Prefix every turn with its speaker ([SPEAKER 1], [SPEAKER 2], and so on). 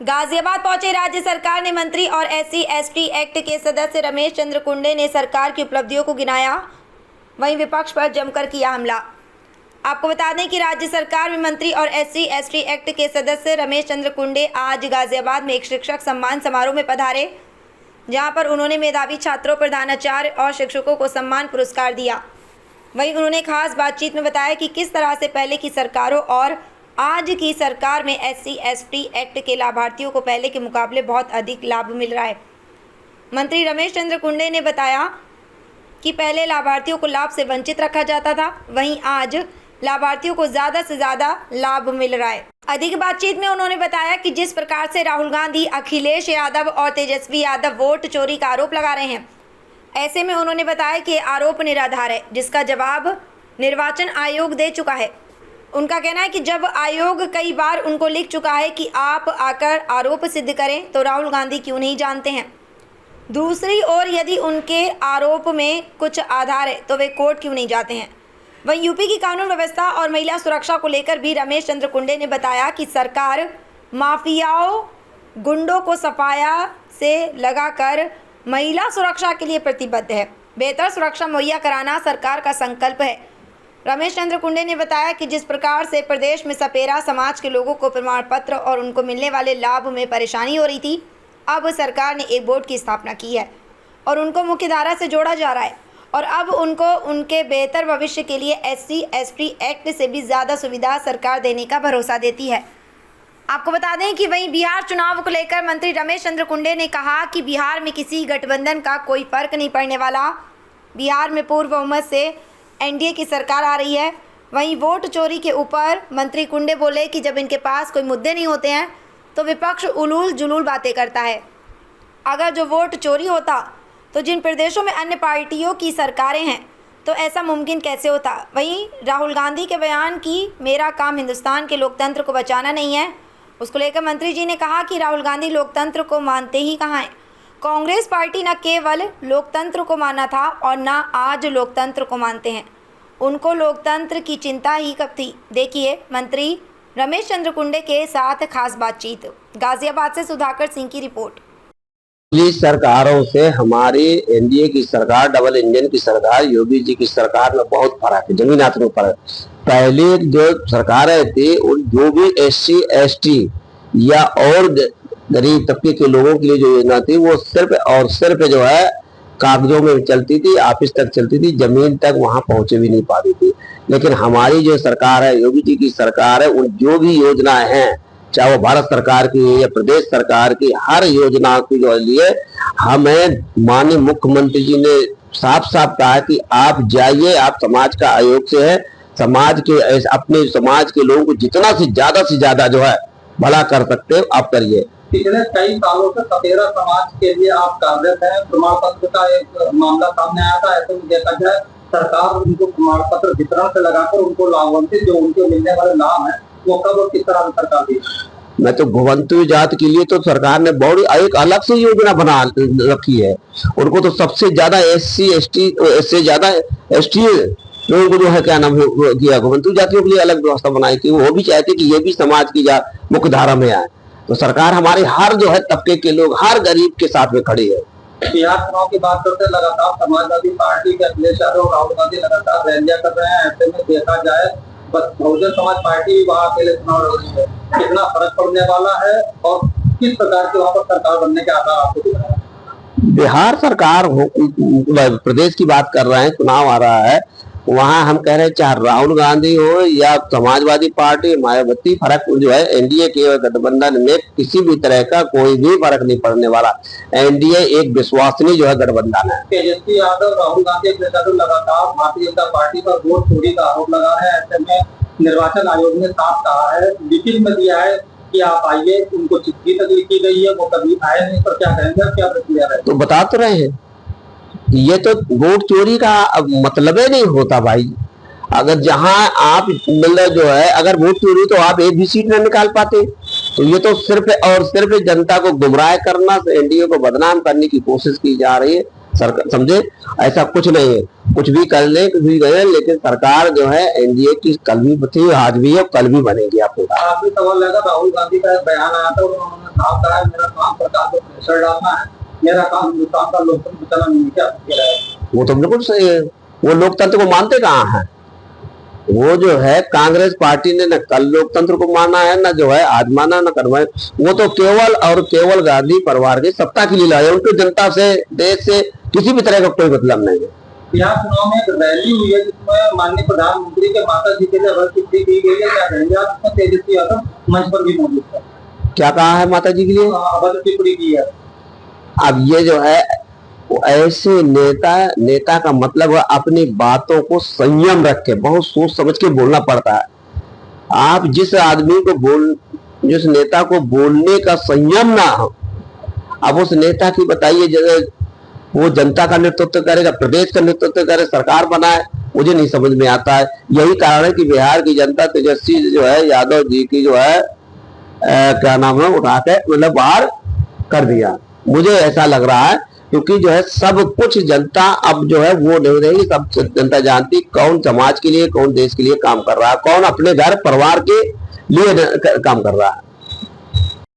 [SPEAKER 1] गाजियाबाद पहुंचे राज्य सरकार ने मंत्री और SC/ST एक्ट के सदस्य रमेश चंद्र कुंडे ने सरकार की उपलब्धियों को गिनाया, वहीं विपक्ष पर जमकर किया हमला। आपको बता दें कि राज्य सरकार में मंत्री और SC/ST एक्ट के सदस्य रमेश चंद्र कुंडे आज गाजियाबाद में एक शिक्षक सम्मान समारोह में पधारे, जहां पर उन्होंने मेधावी छात्रों, प्रधानाचार्य और शिक्षकों को सम्मान पुरस्कार दिया। वहीं उन्होंने खास बातचीत में बताया कि किस तरह से पहले की सरकारों और आज की सरकार में SC/ST एक्ट के लाभार्थियों को पहले के मुकाबले बहुत अधिक लाभ मिल रहा है। मंत्री रमेश चंद्र कुंडे ने बताया कि पहले लाभार्थियों को लाभ से वंचित रखा जाता था, वहीं आज लाभार्थियों को ज़्यादा से ज़्यादा लाभ मिल रहा है। अधिक बातचीत में उन्होंने बताया कि जिस प्रकार से राहुल गांधी, अखिलेश यादव और तेजस्वी यादव वोट चोरी का आरोप लगा रहे हैं, ऐसे में उन्होंने बताया कि आरोप निराधार है, जिसका जवाब निर्वाचन आयोग दे चुका है। उनका कहना है कि जब आयोग कई बार उनको लिख चुका है कि आप आकर आरोप सिद्ध करें, तो राहुल गांधी क्यों नहीं जानते हैं। दूसरी ओर यदि उनके आरोप में कुछ आधार है तो वे कोर्ट क्यों नहीं जाते हैं। वहीं यूपी की कानून व्यवस्था और महिला सुरक्षा को लेकर भी रमेश चंद्र कुंडे ने बताया कि सरकार माफियाओं, गुंडों को सफाया से लगाकर महिला सुरक्षा के लिए प्रतिबद्ध है। बेहतर सुरक्षा मुहैया कराना सरकार का संकल्प है। रमेश चंद्र कुंडे ने बताया कि जिस प्रकार से प्रदेश में सपेरा समाज के लोगों को प्रमाण पत्र और उनको मिलने वाले लाभ में परेशानी हो रही थी, अब सरकार ने एक बोर्ड की स्थापना की है और उनको मुख्यधारा से जोड़ा जा रहा है और अब उनको उनके बेहतर भविष्य के लिए SC/ST एक्ट से भी ज़्यादा सुविधा सरकार देने का भरोसा देती है। आपको बता दें कि वहीं बिहार चुनाव को लेकर मंत्री रमेश चंद्र कुंडे ने कहा कि बिहार में किसी गठबंधन का कोई फर्क नहीं पड़ने वाला। बिहार में पूर्ण बहुमत से NDA की सरकार आ रही है। वहीं वोट चोरी के ऊपर मंत्री कुंडे बोले कि जब इनके पास कोई मुद्दे नहीं होते हैं तो विपक्ष उलूल जुलूल बातें करता है। अगर जो वोट चोरी होता तो जिन प्रदेशों में अन्य पार्टियों की सरकारें हैं तो ऐसा मुमकिन कैसे होता। वहीं राहुल गांधी के बयान कि मेरा काम हिंदुस्तान के लोकतंत्र को बचाना नहीं है, उसको लेकर मंत्री जी ने कहा कि राहुल गांधी लोकतंत्र को मानते ही कहाँ हैं। कांग्रेस पार्टी न केवल लोकतंत्र को माना था और न आज लोकतंत्र को मानते हैं। उनको लोकतंत्र की चिंता ही कब थी। देखिए मंत्री रमेश चंद्र कुंडे के साथ खास बातचीत। गाजियाबाद से सुधाकर सिंह की रिपोर्ट।
[SPEAKER 2] पिछली सरकारों से हमारी NDA की सरकार, डबल इंजन की सरकार, योगी जी की सरकार में बहुत फर्क है, जमीन आसमान फर्क। पहले जो सरकारें थी जो भी SC/ST या और गरीब तबके के लोगों के लिए जो योजना थी वो सिर्फ और सिर्फ जो है कागजों में चलती थी, ऑफिस तक चलती थी, जमीन तक वहां पहुंचे भी नहीं पाती थी। लेकिन हमारी जो सरकार है, योगी जी की सरकार है, उन जो भी योजनाएं हैं, चाहे वो भारत सरकार की या प्रदेश सरकार की, हर योजना के जो लिए हमें माननीय मुख्यमंत्री जी ने साफ साफ कहा कि आप जाइए, आप समाज का आयोग से है, समाज के अपने समाज के लोगों को जितना से ज्यादा जो है भला कर सकते हो आप करिए।
[SPEAKER 3] पिछले कई सालों से सपेरा समाज के लिए आप कार्यरत हैं। प्रमाण पत्र का एक मामला सामने आया था। ऐसे में देखा जाए सरकार उनको प्रमाण पत्र वितरण से लगाकर उनको लाभान्वित जो उनके मिलने वाले लाभ हैं वो कब और किस तरह से सरकार दी।
[SPEAKER 2] मैं तो घुमंतु जात के लिए तो सरकार ने बहुत एक अलग से योजना बना रखी है। उनको तो सबसे ज्यादा SC/ST से ज्यादा ST लोगों को जो है क्या नाम किया, घुमंतु जातियों के लिए अलग व्यवस्था बनाई कि वो भी चाहते कि ये भी समाज की मुख्य धारा में आए। तो सरकार हमारे हर जो है तबके के लोग, हर गरीब के साथ में खड़ी है।
[SPEAKER 3] बिहार चुनाव की बात करते लगातार समाजवादी पार्टी के अखिलेश यादव और राहुल गांधी लगातार रैलियां कर रहे हैं। ऐसे में देखा जाए बस बहुजन समाज पार्टी भी वहाँ अकेले चुनाव लड़ रही है। कितना फर्क पड़ने वाला है और किस प्रकार की वहाँ पर सरकार बनने के आधार आपको दिख रहा है।
[SPEAKER 2] बिहार सरकार प्रदेश की बात कर रहे हैं, चुनाव आ रहा है, वहां हम कह रहे हैं चाहे राहुल गांधी हो या समाजवादी पार्टी, मायावती, फर्क जो है NDA के गठबंधन में किसी भी तरह का कोई भी फर्क नहीं पड़ने वाला। NDA एक विश्वसनीय जो है गठबंधन है।
[SPEAKER 3] तेजस्वी यादव, राहुल गांधी लगातार भारतीय जनता पार्टी पर वोट चोरी का आरोप लगा रहे हैं। ऐसे में निर्वाचन आयोग ने साफ कहा है, लिखित में दिया है कि आप आइए, उनको चिट्ठी तक लिखी गई है, वो कभी आए नहीं। तो क्या कहेंगे, क्या प्रक्रिया है?
[SPEAKER 2] तो बता तो रहे हैं, ये तो वोट चोरी का मतलब ही नहीं होता भाई। अगर जहां आप मतलब जो है अगर वोट चोरी तो आप एक भी सीट न निकाल पाते। तो ये तो सिर्फ और सिर्फ जनता को गुमराह करना, NDA को बदनाम करने की कोशिश की जा रही है। सरकार समझे ऐसा कुछ नहीं है, कुछ भी कर ले कुछ भी गए, लेकिन सरकार जो है NDA की कल भी थी, आज भी है, कल भी बनेगी। आपको
[SPEAKER 3] सवाल लगा, राहुल गांधी का एक बयान आया था, उन्होंने काम करा है, मेरा काम सरकार को प्रेशर डालना है, मेरा काम हिंदुस्तान का लोकतंत्र बचाना नहीं, क्या कह रहा है?
[SPEAKER 2] वो तो बिल्कुल सही है। वो लोकतंत्र को मानते कहाँ हैं? वो जो है कांग्रेस पार्टी ने न कल लोकतंत्र को माना है, न जो है आज माना, न करवाए। वो तो केवल और केवल गांधी परिवार की सत्ता की लीला है। उनको जनता से, देश से किसी भी तरह का कोई मतलब नहीं है।
[SPEAKER 3] यहाँ चुनाव में एक रैली हुई है जिसमें माननीय प्रधानमंत्री के माता जी के लिए अभय दी गई है, क्या कहेंगे आप? इसमें तेजस्वी यादव मंच पर भी मौजूद है।
[SPEAKER 2] क्या कहा है माता जी के लिए?
[SPEAKER 3] अभय टिप्पणी की है।
[SPEAKER 2] अब ये जो है वो ऐसे नेता का मतलब है अपनी बातों को संयम रख के बहुत सोच समझ के बोलना पड़ता है। आप जिस नेता को बोलने का संयम ना हो, अब उस नेता की बताइए, जैसे वो जनता का नेतृत्व करेगा, प्रदेश का नेतृत्व करे, सरकार बनाए, मुझे नहीं समझ में आता है। यही कारण है कि बिहार की जनता तेजस्वी जो है यादव जी की जो है क्या नाम है उठा के मतलब बाहर कर दिया। मुझे ऐसा लग रहा है क्योंकि जो है सब कुछ जनता अब जो है वो नहीं रही। सब जनता जानती कौन समाज के लिए, कौन देश के लिए काम कर रहा है, कौन अपने घर परिवार के लिए काम कर रहा है।